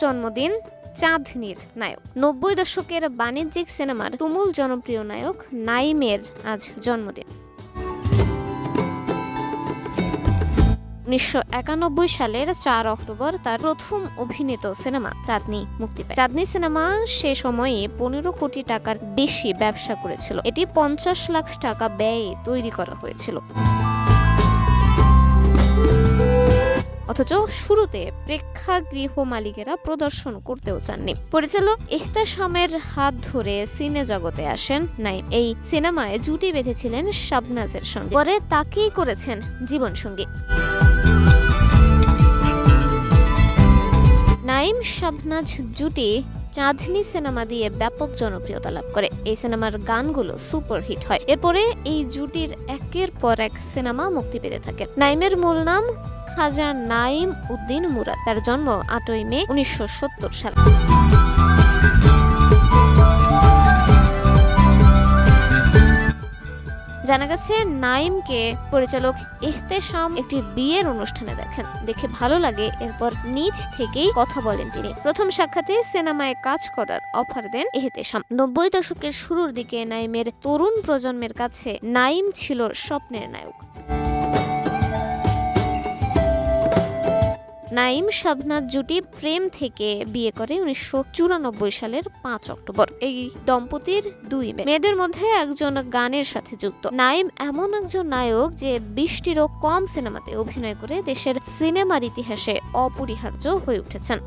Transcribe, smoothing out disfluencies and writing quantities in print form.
জন্মদিন চাঁদনির নায়ক। ৯০ দশকের বাণিজ্যিক সিনেমার তুমুল জনপ্রিয় নায়ক নাইমের আজ জন্মদিন। ১৯৯১ সালের ৪ অক্টোবর তার প্রথম অভিনীত সিনেমা চাঁদনি মুক্তি পায়। চাঁদনি সিনেমা সে সময়ে ১৫ কোটি টাকার বেশি ব্যবসা করেছিল। এটি ৫০ লাখ টাকা ব্যয়ে তৈরি করা হয়েছিল। অথচ শুরুতে প্রেক্ষাগৃহ মালিকেরা প্রদর্শন করতেও চাননি। পরিচালক এহতেশামের হাত ধরে সিনে জগতে আসেন নাইম। এই সিনেমায় জুটি বেঁধেছিলেন শাবনাজের সঙ্গে, পরে তাকেই করেছেন জীবনসঙ্গী। নাইম শাবনাজ জুটি চাঁদনি সিনেমা দিয়ে ব্যাপক জনপ্রিয়তা লাভ করে। এই সিনেমার গানগুলো সুপারহিট হয়। এরপরে এই জুটির একের পর এক সিনেমা মুক্তি পেতে থাকে। নাইমের মূল নাম খাজা নাইম উদ্দিন মুরাদ। তার জন্ম ৮ই মে ১৯৭০ সালে। জানা গেছে নাইমকে পরিচালক এহতেশাম একটি বিয়ের অনুষ্ঠানে দেখেন, দেখে ভালো লাগে। এরপর নিজ থেকেই কথা বলেন তিনি। প্রথম সাক্ষাতে সিনেমায় কাজ করার অফার দেন এহতেশাম। ৯০ দশকের শুরুর দিকে নাইমের তরুণ প্রজন্মের কাছে নাইম ছিল স্বপ্নের নায়ক। নাইম শাবনাজ জুটি প্রেম থেকে বিয়ে করে ১৯৯৪ সালের ৫ অক্টোবর। এই দম্পতির ২ মেয়েদের মধ্যে একজন গানের সাথে যুক্ত। নাইম এমন একজন নায়ক যে ২০টিরও কম সিনেমাতে অভিনয় করে দেশের সিনেমার ইতিহাসে অপরিহার্য হয়ে উঠেছেন।